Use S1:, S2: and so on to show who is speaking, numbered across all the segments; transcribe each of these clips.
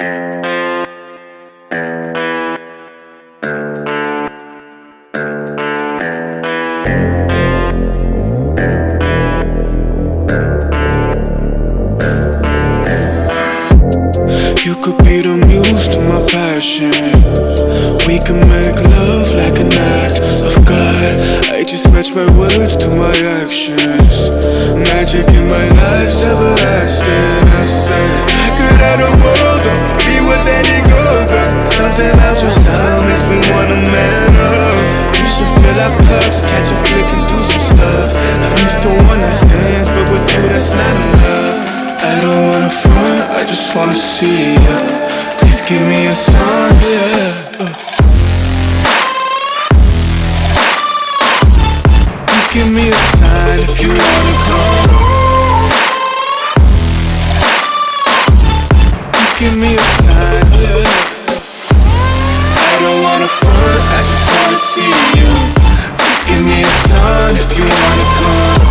S1: You could be the muse to my passion. We can make love like an act of God. I just match my words to my actions. Magic in my life's everlasting. I say I could have the world, don't be with any girl, but something about your style makes me wanna man up. We should fill our cups, catch a flick and do some stuff. I'm used to one night stands, but with you that's not enough. I don't wanna front, I just wanna see ya. Please give me a sign, yeah. Please give me a sign if you wanna come. Please give me a sign, yeah. I don't wanna front, I just wanna see you. Please give me a sign if you wanna come.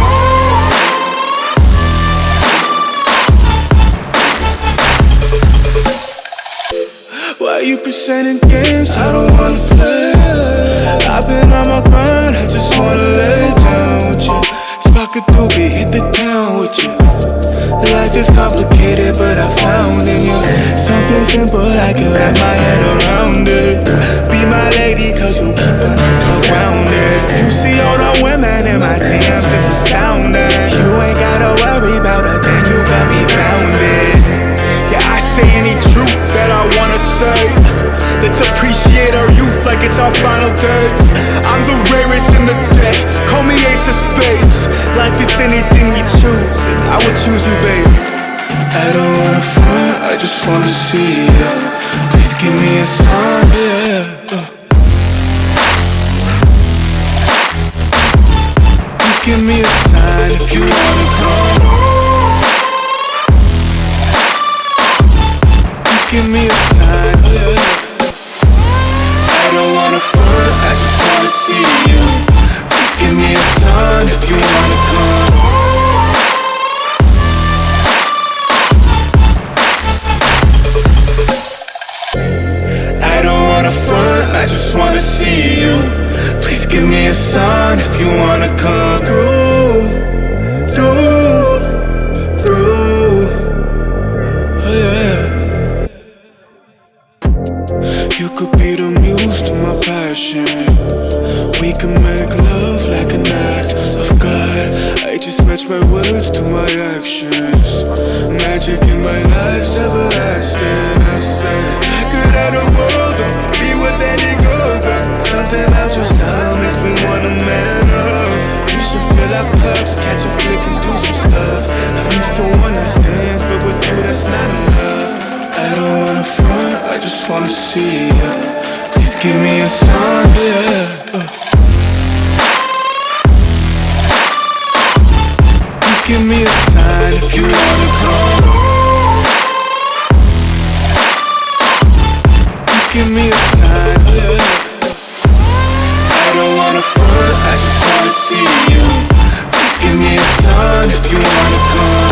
S1: Why you presenting games I don't wanna play? I've been on my grind, I just wanna lay down with you. Spark a doobie, hit the town with you. Life is complicated, but I found in you something simple, I can wrap my head around it. Be my lady, cause you keep on around it. You see all the women in my DMs, it's astounding. You ain't gotta worry about a thing, you got me grounded. Yeah, I say any truth that I wanna say. Let's appreciate our youth like it's our final days. I'm the rarest in the deck, call me ace of spades. Life is anything you choose, and I would choose you, baby. I don't wanna front, I just wanna see ya. Please give me a sign, yeah. Please give me a sign if you wanna come. Give me a sign, yeah. I don't wanna front, I just wanna see you. Please give me a sign if you wanna come. I don't wanna front, I just wanna see you. Please give me a sign if you wanna come through. Oh yeah. You could be the muse to my passion. We can make love like an act of God. I just match my words to my actions. Magic in my life's everlasting. I say I could have the world, don't be with any girl, but something about your style makes me wanna man up. We should fill our cups, catch a flick and do some stuff. I'm used to one night stands, but with you that's not enough. I don't wanna front, I just wanna see ya. Please give me a sign, yeah. Please give me a sign if you wanna come. Please give me a sign, yeah. I don't wanna front, I just wanna see you. Please give me a sign if you wanna come.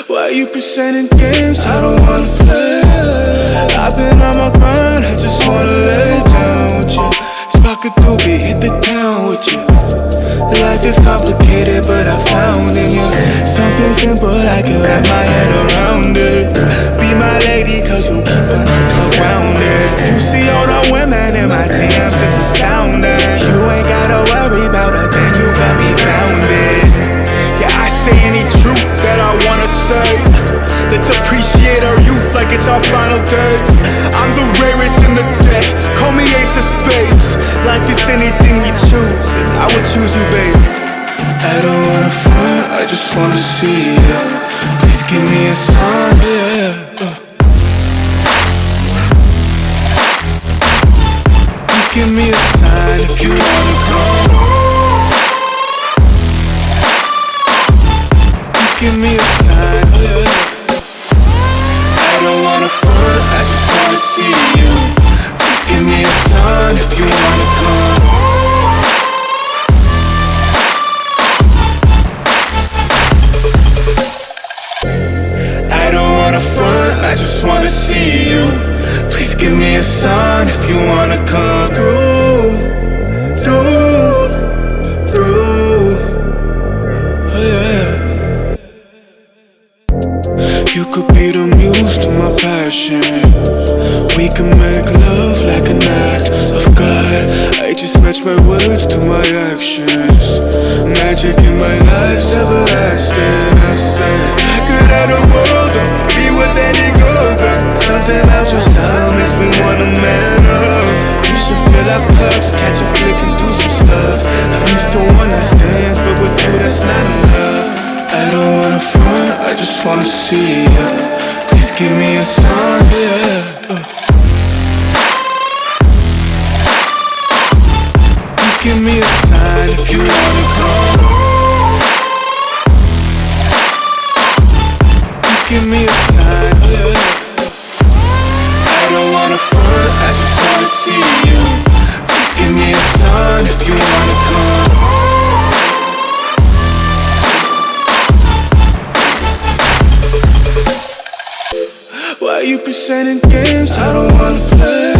S1: Why you presenting games I don't wanna play? I've been on my grind, I just wanna lay down with you. Spark a doobie, hit the town with you. Life is complicated, but I found in you something simple, I can wrap my head around it. Be my lady, cause you keep on around it. You see all the women in my DMs, it's astounding. You ain't gotta worry about a thing, you got me grounded. Yeah, I say any truth that I wanna say. Let's appreciate our youth like it's our final days. I'm the rarest in the deck, call me ace of spades. Life is anything you choose, and I would choose you, baby. I don't wanna front, I just wanna see ya. Please give me a sign, yeah. Please give me a sign if you wanna come. Please give me a sign, yeah. I don't wanna front, I just wanna see you. Please give me a sign if you wanna come. everlasting. I say I could have the world or be with any girl, but something about your style makes me wanna man up. We should fill our cups, catch a flick and do some stuff. I'm used to one night stands, but with you that's not enough. I don't wanna front, I just wanna see ya. Please give me a sign, yeah. Please give me a sign if you wanna come. Please give me a sign, yeah. I don't wanna front, I just wanna see you. Please give me a sign if you wanna come. Why you presenting games I don't wanna play?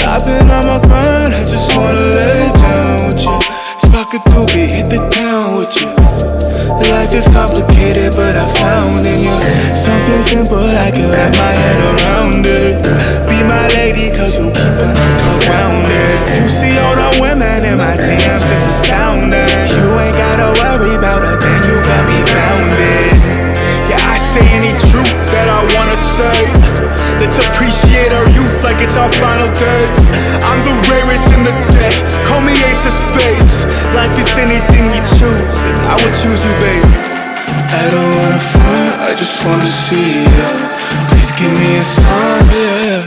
S1: I've been on my grind, I just wanna lay down with you. Spark a doobie, hit the town with you. Life is complicated, but I found in you something simple, I can wrap my head around it. Be my lady, cause you keep on around it. You see all the women in my DMs, it's astounding. You ain't gotta worry about a thing, you got me grounded. Yeah, I say any truth that I wanna say. Let's appreciate our youth like it's our final days. I'm the rarest in the deck, call me ace of spades. Life is anything you choose, and I would choose you, babe. I don't wanna front, I just wanna see ya. Please give me a sign, yeah.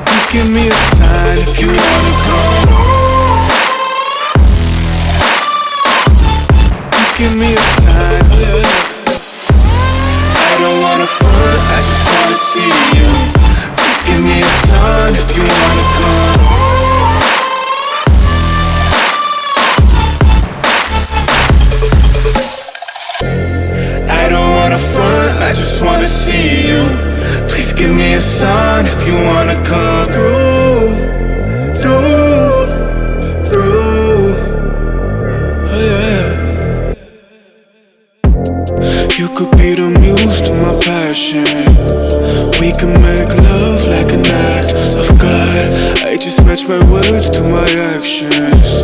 S1: Please give me a sign if you wanna come. Please give me a sign, yeah. I don't wanna front, I just wanna see you. Please give me a sign if you wanna come. I don't wanna front, I just wanna see you. Please give me a sign if you wanna come through. Oh yeah. You could be the muse to my passion. We can make love like an act of God. I just match my words to my actions.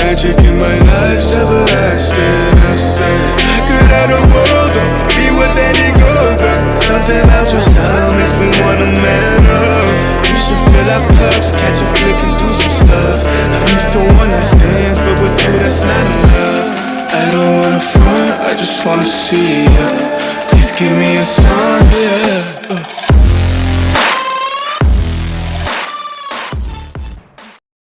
S1: Magic in my life's everlasting. I say I could have the world or be with any girl, but something about your style makes me wanna man up. We should fill our cups, catch a flick and do some stuff. I'm used to one night stands, but with you that's not enough. I don't wanna front, I just wanna see ya.